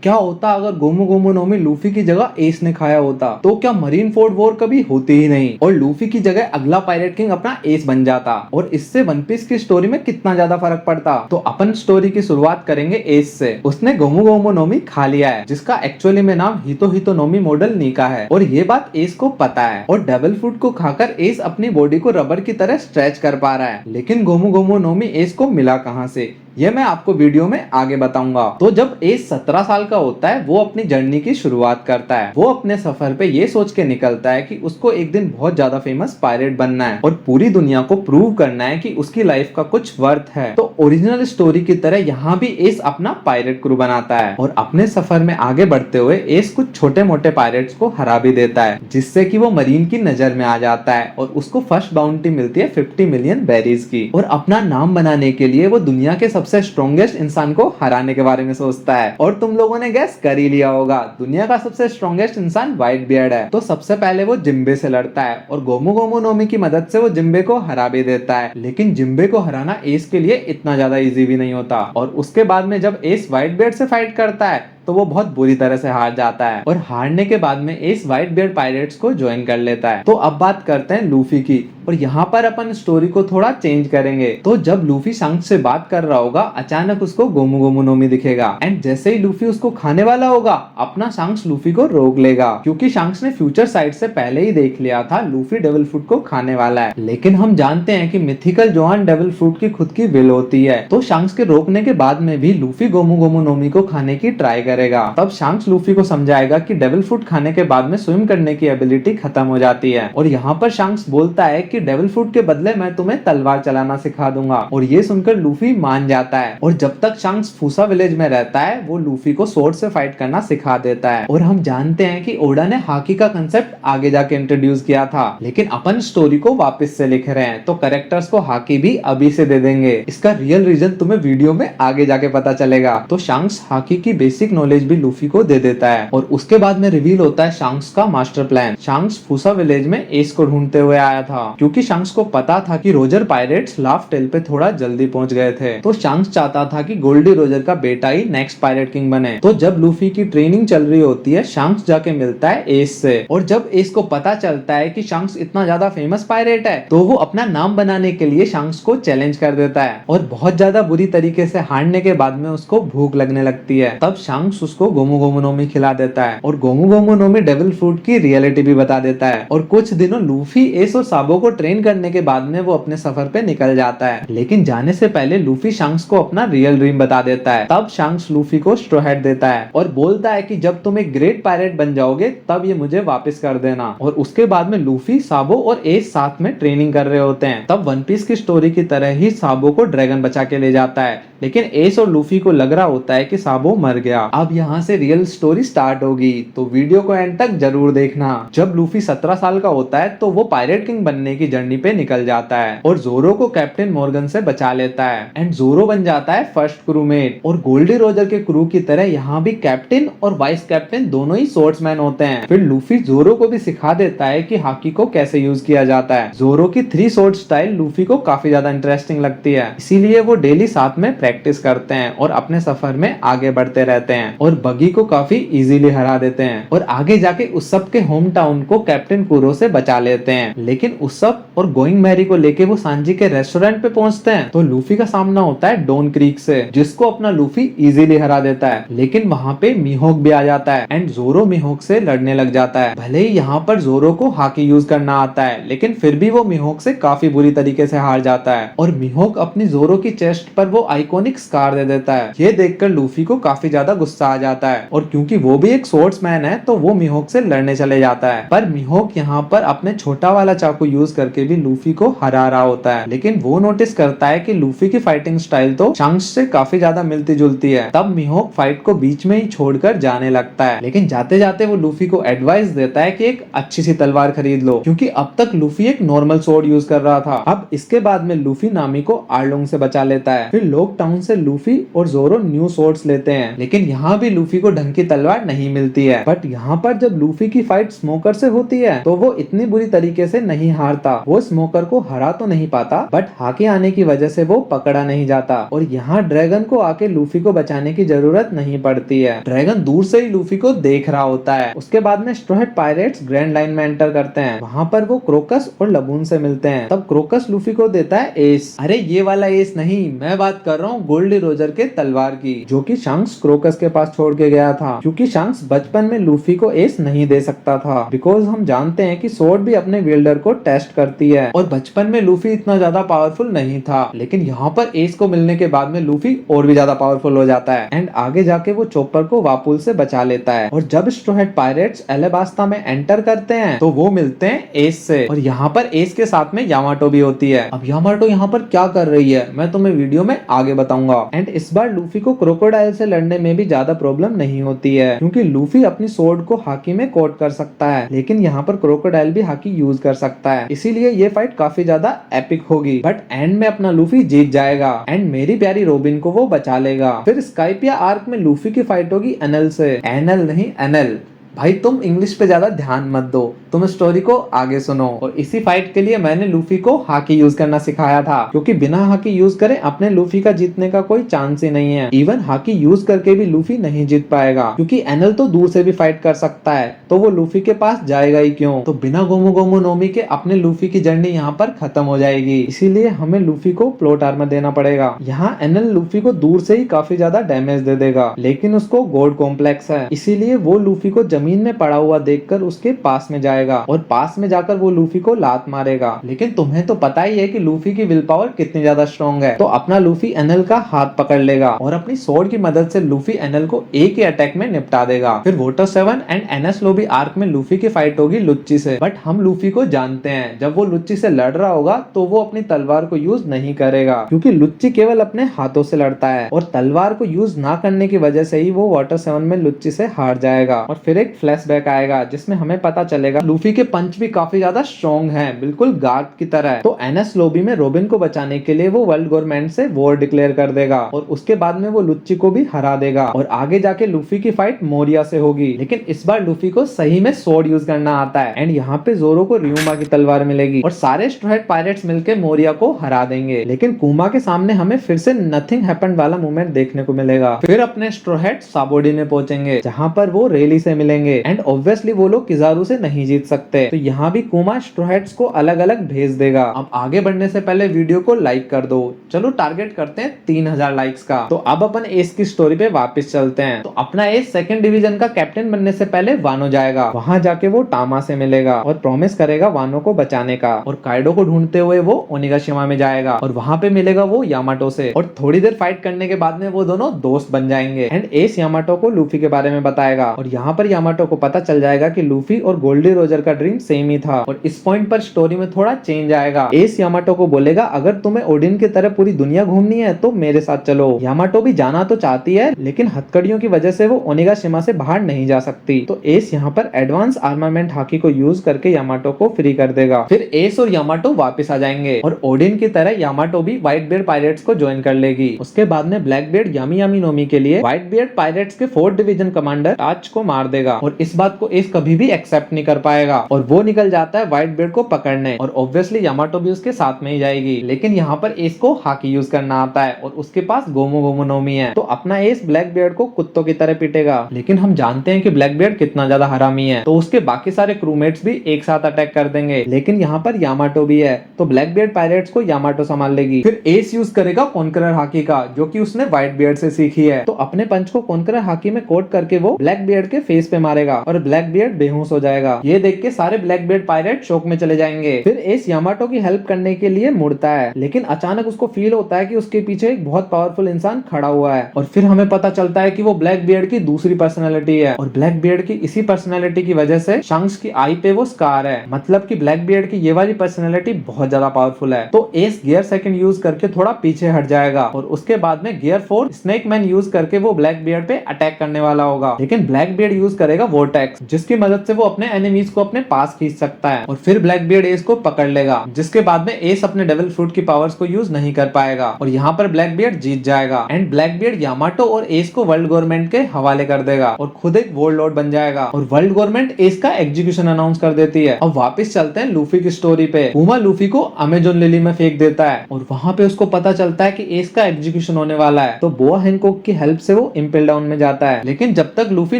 क्या होता अगर गोमू गोमू नो में लूफी की जगह एस ने खाया होता? तो क्या मरीन फोर्ड वॉर कभी होती ही नहीं और लूफी की जगह अगला पायरेट किंग अपना एस बन जाता? और इससे वन पीस की स्टोरी में कितना ज्यादा फर्क पड़ता? तो अपन स्टोरी की शुरुआत करेंगे एस से। उसने गोमू गोमू नोमी खा लिया है, जिसका एक्चुअली में नाम हितो हितो नोमी मॉडल नीका है, और ये बात एस को पता है। और डेविल फ्रूट को खाकर एस अपनी बॉडी को रबर की तरह स्ट्रेच कर पा रहा है। लेकिन गोमू गोमू नोमी एस को मिला कहां से, ये मैं आपको वीडियो में आगे बताऊंगा। तो जब एस 17 साल का होता है, वो अपनी जर्नी की शुरुआत करता है। वो अपने सफर पे ये सोच के निकलता है कि उसको एक दिन बहुत ज्यादा फेमस पायरेट बनना है और पूरी दुनिया को प्रूव करना है कि उसकी लाइफ का कुछ वर्थ है। तो ओरिजिनल स्टोरी की तरह यहाँ भी एस अपना पायरेट क्रू बनाता है और अपने सफर में आगे बढ़ते हुए एस कुछ छोटे मोटे पायरेट्स को हरा भी देता है, जिससे कि वो मरीन की नजर में आ जाता है और उसको फर्स्ट बाउंटी मिलती है 50 मिलियन बेरीज की। और अपना नाम बनाने के लिए वो दुनिया के सबसे स्ट्रॉन्गेस्ट इंसान को हराने के बारे में सोचता है। और तुम लोगों ने गैस कर ही लिया होगा, दुनिया का सबसे स्ट्रॉन्गेस्ट इंसान व्हाइट बियर्ड है। तो सबसे पहले वो जिम्बे से लड़ता है और गोमू गोमू नोमी की मदद से वो जिम्बे को हरा भी देता है। लेकिन जिम्बे को हराना एस के लिए इतना ज्यादा इजी भी नहीं होता। और उसके बाद में जब एस व्हाइट बियर्ड से फाइट करता है तो वो बहुत बुरी तरह से हार जाता है और हारने के बाद में एस व्हाइट बियर्ड पायरेट्स को ज्वाइन कर लेता है। तो अब बात करते हैं लूफी की, और यहाँ पर अपन स्टोरी को थोड़ा चेंज करेंगे। तो जब लूफी शंक्स से बात कर रहा होगा, अचानक उसको गोमू गोमू नोमी दिखेगा एंड जैसे ही लूफी उसको खाने वाला होगा, अपना शंक्स लूफी को रोक लेगा, क्योंकि शंक्स ने फ्यूचर साइड से पहले ही देख लिया था लूफी डेविल फ्रूट को खाने वाला है। लेकिन हम जानते हैं कि मिथिकल जोआन डेविल फ्रूट की खुद की विल होती है, तो शंक्स के रोकने के बाद में भी लूफी गोमू गोमू नोमी को खाने की ट्राई करेगा। तब शंक्स लूफी को समझाएगा कि डेविल फ्रूट खाने के बाद में स्विम करने की एबिलिटी खत्म हो जाती है। और यहाँ पर शंक्स बोलता है कि डेविल फ्रूट के बदले मैं तुम्हें तलवार चलाना सिखा दूंगा, और ये सुनकर लूफी मान जाता है। और जब तक शंक्स फूसा विलेज में रहता है, वो लूफी को स्वॉर्ड से फाइट करना सिखा देता है। और हम जानते हैं कि ओडा ने हाकी का कंसेप्ट आगे जाके इंट्रोड्यूस किया था, लेकिन अपन स्टोरी को वापस से लिख रहे हैं, तो कैरेक्टर्स को हाकी भी अभी से दे देंगे। इसका रियल रीजन तुम्हें वीडियो में आगे जाके पता चलेगा। तो शंक्स हाकी की बेसिक नॉलेज भी लूफी को दे देता है और उसके बाद में रिवील होता है शंक्स का मास्टर प्लान। शंक्स फूसा विलेज में एस को ढूंढते हुए आया था, क्योंकि शंक्स को पता था कि रोजर पायरेट्स लाफ टेल पे थोड़ा जल्दी पहुंच गए थे। तो शंक्स चाहता था कि गोल्डी रोजर का बेटा ही नेक्स्ट पायरेट किंग बने। तो जब लूफी की ट्रेनिंग चल रही होती है, शंक्स जाके मिलता है एस से, और जब एस को पता चलता है कि शंक्स इतना ज्यादा फेमस पायरेट है, तो वो अपना नाम बनाने के लिए शंक्स को चैलेंज कर देता है। और बहुत ज्यादा बुरी तरीके से हारने के बाद में उसको भूख लगने लगती है। तब शंक्स उसको गोमू गोमू नोमी खिला देता है और गोमू गोमू नोमी डेविल फ्रूट की रियलिटी भी बता देता है। और कुछ दिनों लूफी एस और साबो को ट्रेन करने के बाद में वो अपने सफर पे निकल जाता है। लेकिन जाने से पहले लूफी शंक्स को अपना रियल ड्रीम बता देता है। तब शंक्स लूफी को स्ट्रॉ हैट देता है और बोलता है कि जब तुम एक ग्रेट पायरेट बन जाओगे, तब ये मुझे वापस कर देना। और उसके बाद में लूफी, साबो और एस साथ में ट्रेनिंग कर रहे होते हैं। तब वन पीस की स्टोरी की तरह ही साबो को ड्रैगन बचा के ले जाता है, लेकिन एस और लूफी को लग रहा होता है कि साबो मर गया। अब यहाँ से रियल स्टोरी स्टार्ट होगी, तो वीडियो को एंड तक जरूर देखना। जब लूफी 17 साल का होता है, तो वो पायरेट किंग बनने की जर्नी पे निकल जाता है और जोरो को कैप्टन मॉर्गन से बचा लेता है एंड जोरो बन जाता है फर्स्ट क्रूमेट। और गोल्डी रोजर के क्रू की तरह यहाँ भी कैप्टन और वाइस कैप्टन दोनों ही स्वॉर्ड्समैन होते हैं। फिर लूफी जोरो को भी सिखा देता है कि हाकी को कैसे यूज किया जाता है। जोरो की 3 स्वॉर्ड स्टाइल लूफी को काफी ज्यादा इंटरेस्टिंग लगती है, इसीलिए वो डेली साथ में प्रैक्टिस करते हैं और अपने सफर में आगे बढ़ते रहते हैं और बगी को काफी इजीली हरा देते हैं। और आगे जाके उस्सप के होम टाउन को कैप्टन कुरो से बचा लेते हैं। लेकिन उस्सप और गोइंग मैरी को लेके वो सांजी के रेस्टोरेंट पे पहुंचते हैं, तो लूफी का सामना होता है डॉन क्रीक से, जिसको अपना लूफी इजीली हरा देता है। लेकिन वहाँ पे मीहोक भी आ जाता है एंड जोरो मीहोक से लड़ने लग जाता है। भले ही यहाँ पर जोरो को हाकी यूज करना आता है, लेकिन फिर भी वो मीहोक से काफी बुरी तरीके से हार जाता है और मीहोक अपनी जोरो की चेस्ट पर वो आइकॉनिक स्कार दे देता है। ये देखकर लूफी को काफी ज्यादा गुस्सा आ जाता है और क्योंकि वो भी एक स्वॉर्ड्समैन है, तो वो मीहोक से लड़ने चले जाता है। पर मीहोक यहाँ पर अपने छोटा वाला चाकू यूज करके भी लूफी को हरा रहा होता है, लेकिन वो नोटिस करता है कि लूफी की फाइटिंग स्टाइल तो शंक्स से काफी ज्यादा मिलती जुलती है। तब मीहोक फाइट को बीच में ही छोड़कर जाने लगता है, लेकिन जाते जाते वो लूफी को एडवाइस देता है कि एक अच्छी सी तलवार खरीद लो, क्योंकि अब तक लूफी एक नॉर्मल स्वॉर्ड यूज कर रहा था। अब इसके बाद में लूफी नामी को आर्लोंग से बचा लेता है। फिर लोक टाउन से लूफी और जोरो न्यू स्वॉर्ड्स लेते हैं, लेकिन यहाँ यहाँ भी लूफी को ढंग की तलवार नहीं मिलती है। बट यहाँ पर जब लूफी की फाइट स्मोकर से होती है तो वो इतनी बुरी तरीके से नहीं हारता। वो स्मोकर को हरा तो नहीं पाता, बट हाके आने की वजह से वो पकड़ा नहीं जाता और यहाँ ड्रैगन को आके लूफी को बचाने की जरूरत नहीं पड़ती है। ड्रैगन दूर से ही लूफी को देख रहा होता है। उसके बाद में straw hat pirates grand line में एंटर करते हैं। वहाँ पर वो क्रोकस और लगून से मिलते हैं। तब क्रोकस लूफी को देता है एस। अरे ये वाला एस नहीं, मैं बात कर रहा हूँ गोल्डी रोजर के तलवार की, जो कि शंक्स क्रोकस के पास छोड़ के गया था, क्योंकि शंक्स बचपन में लूफी को एस नहीं दे सकता था। बिकॉज हम जानते हैं कि स्वॉर्ड भी अपने विल्डर को टेस्ट करती है और बचपन में लूफी इतना ज्यादा पावरफुल नहीं था, लेकिन यहाँ पर एस को मिलने के बाद में लूफी और भी ज्यादा पावरफुल हो जाता है एंड आगे जाके वो चॉपर को वापुल से बचा लेता है। और जब स्ट्रॉ हैट पायरेट्स एलेबास्ता में एंटर करते हैं तो वो मिलते हैं एस से और यहाँ पर एस के साथ में यामाटो भी होती है। अब यामाटो यहाँ पर क्या कर रही है मैं तुम्हें वीडियो में आगे बताऊंगा। एंड इस बार लूफी को क्रोकोडाइल से लड़ने में भी ज्यादा प्रॉब्लम नहीं होती है, क्योंकि लूफी अपनी स्वॉर्ड को हाकी में कोट कर सकता है, लेकिन यहाँ पर क्रोकोडाइल भी हाकी यूज कर सकता है, इसीलिए ये फाइट काफी ज्यादा एपिक होगी। बट एंड में अपना लूफी जीत जाएगा एंड मेरी प्यारी रोबिन को वो बचा लेगा। फिर स्काइपिया आर्क में लूफी की फाइट होगी एनल से। एनल नहीं एनल। भाई तुम इंग्लिश पे ज्यादा ध्यान मत दो, तुम स्टोरी को आगे सुनो। और इसी फाइट के लिए मैंने लूफी को हाकी यूज करना सिखाया था, क्योंकि बिना हाकी यूज करे अपने लूफी का जीतने का कोई चांस ही नहीं है। इवन हाकी यूज करके भी लूफी नहीं जीत पाएगा, क्योंकि एनल तो दूर से भी फाइट कर सकता है, तो वो लूफी के पास जाएगा ही क्यों। तो बिना गोमो गोमो नोमी के अपने लूफी की जर्नी यहाँ पर खत्म हो जाएगी, इसीलिए हमें लूफी को प्लॉट आर्मर देना पड़ेगा। यहाँ एनल लूफी को दूर से ही काफी ज्यादा डैमेज दे देगा, लेकिन उसको गॉड कॉम्प्लेक्स है, इसीलिए वो लूफी को जमीन में पड़ा हुआ देखकर उसके पास में जाएगा और पास में जाकर वो लूफी को लात मारेगा। लेकिन तुम्हें तो पता ही है कि लूफी की विल पावर कितनी ज्यादा स्ट्रॉन्ग है, तो अपना लूफी एनल का हाथ पकड़ लेगा और अपनी स्वॉर्ड की मदद से लूफी एनल को एक ही अटैक में निपटा देगा। फिर water 7 and NS lobby arc में लूफी की फाइट होगी लुच्ची से। बट हम लूफी को जानते हैं, जब वो लुच्ची से लड़ रहा होगा तो वो अपनी तलवार को यूज नहीं करेगा, क्योंकि लुच्ची केवल अपने हाथों से लड़ता है और तलवार को यूज ना करने की वजह से ही वो वाटर 7 में लुच्ची से हार जाएगा। और फिर एक फ्लैशबैक आएगा जिसमें हमें पता चलेगा लूफी के पंच भी काफी ज्यादा स्ट्रॉन्ग हैं, बिल्कुल गार्ड की तरह। तो एनएस लोबी में रोबिन को बचाने के लिए वो वर्ल्ड गवर्नमेंट से वॉर डिक्लेयर कर देगा और उसके बाद में वो लुच्ची को भी हरा देगा और आगे जाके लूफी की फाइट मोरिया से होगी। लेकिन इस बार लूफी को सही में स्वॉर्ड यूज करना आता है एंड यहाँ पे जोरो को रियुमा की तलवार मिलेगी और सारे स्ट्रॉ हैट पायरेट्स मिलकर मोरिया को हरा देंगे। लेकिन कुमा के सामने हमें फिर से नथिंग हैपेंड वाला मूवमेंट देखने को मिलेगा। फिर अपने स्ट्रॉ हैट साबोडी में पहुंचेंगे, जहाँ पर वो रेली से मिलेंगे एंड ऑब्वियसली वो लोग किजारू से नहीं जीत सकते, तो यहाँ भी कुमा स्ट्रॉ हैट्स को अलग अलग भेज देगा। अब आगे बढ़ने से पहले वीडियो को लाइक कर दो, चलो टारगेट करते हैं 3000 लाइक्स का। तो अब अपन एस की स्टोरी पे वापस चलते हैं। तो अपना एस सेकंड डिवीजन का कैप्टन बनने से पहले वानो जाएगा, वहां जाके वो टामा से मिलेगा और प्रॉमिस करेगा वानो को बचाने का। और काइडो को ढूंढते हुए वो ओनिगाशिमा में जाएगा और वहां पे मिलेगा वो यामाटो से और थोड़ी देर फाइट करने के बाद में वो दोनों दोस्त बन जाएंगे एंड एस यामाटो को लूफी के बारे में बताएगा और यहाँ पर यामाटो को पता चल जाएगा कि लूफी और गोल्डी रोजर का ड्रीम सेम ही था। और इस पॉइंट पर स्टोरी में थोड़ा चेंज आएगा। एस यामाटो को बोलेगा अगर तुम्हें ओडिन की तरह पूरी दुनिया घूमनी है तो मेरे साथ चलो। यामाटो भी जाना तो चाहती है, लेकिन हथकड़ियों की वजह से वो ओनिगाशिमा से बाहर नहीं जा सकती, तो एस यहाँ पर एडवांस आर्मामेंट हाकी को यूज करके यामाटो को फ्री कर देगा। फिर एस और यामाटो वापस आ जाएंगे और ओडिन की तरह यामाटो भी व्हाइट बियर्ड पायरेट्स को ज्वाइन कर लेगी। उसके बाद में ब्लैक बियर्ड यामी यामी नोमी के लिए व्हाइट बियर्ड पायरेट्स के 4th डिवीजन कमांडर टाच को मार देगा और इस बात को एस कभी भी एक्सेप्ट नहीं कर पाएगा और वो निकल जाता है व्हाइट बियर्ड को पकड़ने और ऑब्वियसली यामाटो भी उसके साथ में ही जाएगी। लेकिन यहाँ पर एस को हाकी यूज करना आता है और उसके पास गोमो गोमो नोमी है, तो अपना एस ब्लैक बियर्ड को कुत्तों की तरह पीटेगा। लेकिन हम जानते हैं कि ब्लैक बियर्ड कितना ज्यादा हरामी है, तो उसके बाकी सारे क्रूमेट्स भी एक साथ अटैक कर देंगे। लेकिन यहाँ पर यामाटो भी है, तो ब्लैक बियर्ड पायरेट्स को यामाटो संभाल लेगी। फिर एस यूज करेगा कॉन्करर हाकी का, जो कि उसने व्हाइट बियर्ड से सीखी है, तो अपने पंच को कॉन्करर हाकी में कोट करके वो ब्लैक बियर्ड के फेस पे मारेगा और ब्लैक बियर्ड बेहोश हो जाएगा। ये देख के सारे ब्लैक बियर्ड पायरेट शोक में चले जाएंगे। फिर एस यामाटो की हेल्प करने के लिए मुड़ता है, लेकिन अचानक उसको फील होता है कि उसके पीछे एक बहुत पावरफुल इंसान खड़ा हुआ है और फिर हमें पता चलता है कि वो ब्लैक बियर्ड की दूसरी पर्सनैलिटी है और ब्लैक बियर्ड की इसी पर्सनैलिटी की वजह से शंक्स की आई पे वो स्कार है, मतलब कि ब्लैक बियर्ड की ये वाली पर्सनैलिटी बहुत ज्यादा पावरफुल है। तो एस गियर सेकंड यूज करके थोड़ा पीछे हट जाएगा और उसके बाद में गियर 4 स्नेक मैन यूज करके वो ब्लैक बियर्ड पे अटैक करने वाला होगा, लेकिन ब्लैक बियर्ड यूज करेगा निकालेगा वोर्टेक्स, जिसकी मदद से वो अपने एनिमीज को अपने पास खींच सकता है और फिर ब्लैक बियर्ड एस को पकड़ लेगा, जिसके बाद में एस अपने डेविल फ्रूट की पावर्स को यूज नहीं कर पाएगा और यहाँ पर ब्लैक बियर्ड जीत जाएगा एंड ब्लैक बियर्ड यामाटो और एस को वर्ल्ड गवर्नमेंट के हवाले कर देगा और खुद एक वर्ल्ड लॉर्ड बन जाएगा और वर्ल्ड गवर्नमेंट एस का एग्जीक्यूशन अनाउंस कर देती है। अब वापस चलते हैं लूफी की स्टोरी पे। पूमा लूफी को अमेजोन लिली में फेंक देता है और वहां पे उसको पता चलता है कि एस का एग्जीक्यूशन होने वाला है, तो बोआ हैंकॉक की हेल्प से वो इम्पेल डाउन में जाता है। लेकिन जब तक लूफी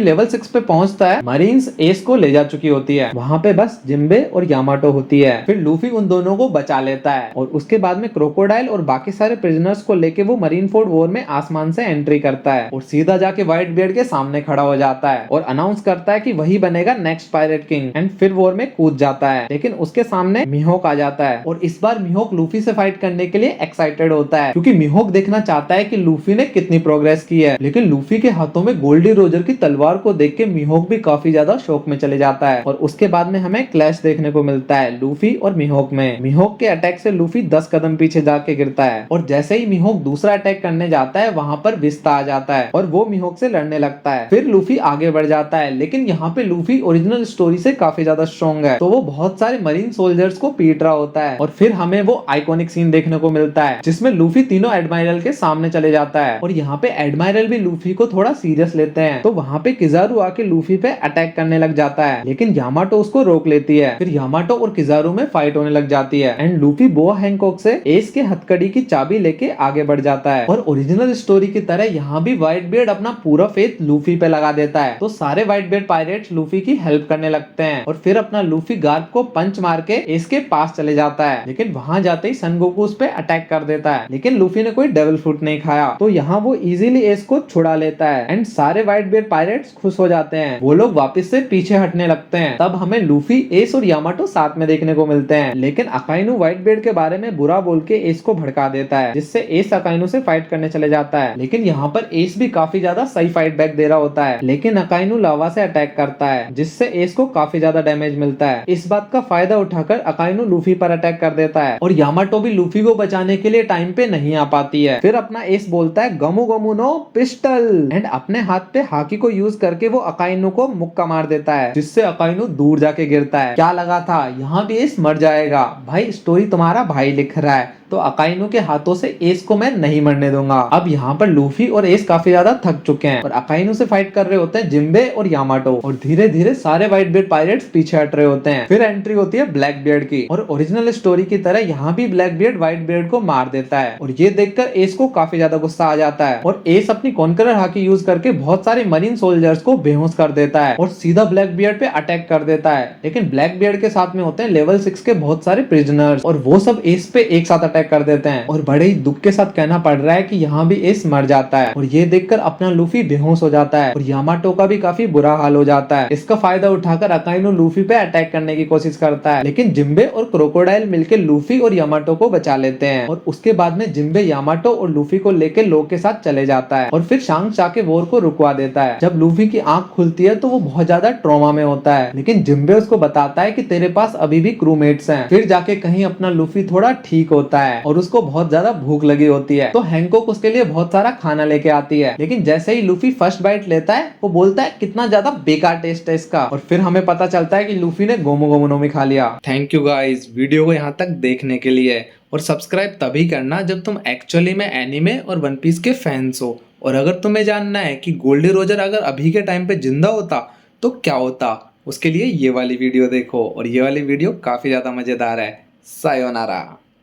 लेवल 6 पे पहुंचता है, मरीन्स एस को ले जा चुकी होती है। वहां पे बस जिम्बे और यामाटो होती है। फिर लूफी उन दोनों को बचा लेता है और उसके बाद में क्रोकोडाइल और बाकी सारे प्रिजनर्स को लेके वो मरीन फोर्ड वॉर में आसमान से एंट्री करता है और सीधा जाके व्हाइट बियर्ड के सामने खड़ा हो जाता है और अनाउंस करता है कि वही बनेगा नेक्स्ट पायरेट किंग एंड फिर वॉर में कूद जाता है। लेकिन उसके सामने मिहोक आ जाता है और इस बार मिहोक लूफी से फाइट करने के लिए एक्साइटेड होता है, क्योंकि मिहोक देखना चाहता है कि लूफी ने कितनी प्रोग्रेस की है। लेकिन लूफी के हाथों में गोल्डी रोजर की तलवार को देख के मिहोक भी काफी ज्यादा शौक में चले जाता है और उसके बाद में हमें क्लैश देखने को मिलता है लूफी और मिहोक में। मिहोक के अटैक से लूफी 10 कदम पीछे जाके गिरता है और जैसे ही मिहोक दूसरा अटैक करने जाता है, वहां पर विस्ता आ जाता है और वो मिहोक से लड़ने लगता है। फिर लूफी आगे बढ़ जाता है, लेकिन यहाँ पे लूफी ओरिजिनल स्टोरी से काफी ज्यादा स्ट्रॉन्ग है, तो वो बहुत सारे मरीन सोल्जर्स को पीट रहा होता है और फिर हमें वो आइकॉनिक सीन देखने को मिलता है जिसमें लूफी तीनों एडमायरल के सामने चले जाता है और यहाँ पे एडमायरल भी लूफी को थोड़ा सीरियस लेते हैं। तो वहाँ पे किजारू आके लूफी पे अटैक करने लग जाता है, लेकिन यामाटो उसको रोक लेती है। फिर यामाटो और किजारू में फाइट होने लग जाती है एंड लूफी बोआ हैंकॉक से एस के हथकड़ी की चाबी लेके आगे बढ़ जाता है और ओरिजिनल स्टोरी की तरह यहाँ भी व्हाइट बियर्ड अपना पूरा फेथ लूफी पे लगा देता है। तो सारे व्हाइट बियर्ड पायरेट्स लूफी की हेल्प करने लगते हैं और फिर अपना लूफी गार्प को पंच मार के एस के पास चले जाता है, लेकिन वहां जाते ही सन गोकू उस पे अटैक कर देता है। लेकिन लूफी ने कोई डेविल फ्रूट नहीं खाया, तो यहाँ वो इजीली एस को छुड़ा लेता है एंड सारे व्हाइट बियर्ड पायरेट्स खुश हो जाते हैं। वो लोग वापस से पीछे हटने लगते हैं। तब हमें लूफी, एस और यामाटो साथ में देखने को मिलते हैं, लेकिन अकाइनु व्हाइट बियर्ड के बारे में बुरा बोल के एस को भड़का देता है, जिससे एस अकाइनु से फाइट करने चले जाता है। लेकिन यहाँ पर एस भी काफी ज्यादा सही फाइट बैक दे रहा होता है, लेकिन अकाइनु लावा से अटैक करता है, जिससे एस को काफी ज्यादा डैमेज मिलता है। इस बात का फायदा उठाकर अकाइनु लूफी पर अटैक कर देता है और यामाटो भी लूफी को बचाने के लिए टाइम पे नहीं आ पाती है। फिर अपना एस बोलता है गमू गमू नो पिस्टल एंड अपने हाथ पे हाकी को यूज करके वो अकाइनु को मुक्का मार देता है, जिससे अकाइनु दूर जाके गिरता है। क्या लगा था यहाँ भी एस मर जाएगा? भाई स्टोरी तुम्हारा भाई लिख रहा है, तो अकाइनु के हाथों से एस को मैं नहीं मरने दूंगा। अब यहाँ पर लूफी और एस काफी ज्यादा थक चुके हैं और अकाइनु से फाइट कर रहे होते हैं जिम्बे और यामाटो और धीरे धीरे सारे व्हाइट बियर्ड पायरेट्स पीछे हट रहे होते हैं। फिर एंट्री होती है ब्लैक बियर्ड की और ओरिजिनल स्टोरी की तरह यहाँ भी ब्लैक बियर्ड व्हाइट बियर्ड को मार देता है और ये देखकर एस को काफी ज्यादा गुस्सा आ जाता है और एस अपनी कॉन्करर हाकी यूज करके बहुत सारे मरीन सोल्जर्स को बेहोश कर देता है और सीधा ब्लैक बियर्ड पे अटैक कर देता है। लेकिन ब्लैक बियर्ड के साथ में होते हैं लेवल 6 के बहुत सारे प्रिजनर्स और वो सब एस पे एक साथ अटैक कर देते हैं और बड़े ही दुख के साथ कहना पड़ रहा है कि यहाँ भी एस मर जाता है और ये देखकर अपना लूफी बेहोश हो जाता है और यामाटो का भी काफी बुरा हाल हो जाता है। इसका फायदा उठाकर अकाइनु लूफी पे अटैक करने की कोशिश करता है, लेकिन जिम्बे और क्रोकोडाइल मिलकर लूफी और यामाटो को बचा लेते हैं और उसके बाद में जिम्बे यामाटो और लूफी को लेकर लो के साथ चले जाता है और फिर शांग चा के वॉर को रुकवा देता है। जब लूफी की आंख खुलती है तो वो बहुत ज्यादा ट्रॉमा में होता है, लेकिन जिम्बे उसको बताता है कि तेरे पास अभी भी क्रूमेट्स हैं। फिर जाके कहीं अपना लूफी थोड़ा ठीक होता है और उसको बहुत ज्यादा भूख लगी होती है, तो हैंकॉक उसके लिए बहुत सारा खाना लेके आती है। लेकिन जैसे ही लूफी फर्स्ट बाइट लेता है, वो बोलता है कितना ज्यादा बेकार टेस्ट है इसका और फिर हमें पता चलता है कि लूफी ने गोमो गोमो नो में खा लिया। थैंक यू गाइस वीडियो को यहाँ तक देखने के लिए, और सब्सक्राइब तभी करना जब तुम एक्चुअली में एनीमे और वन पीस के फैंस हो। और अगर तुम्हें जानना है कि गोल्डी रोजर अगर अभी के टाइम पे जिंदा होता तो क्या होता, उसके लिए ये वाली वीडियो देखो और ये वाली वीडियो काफी ज्यादा मजेदार है। सायोनारा।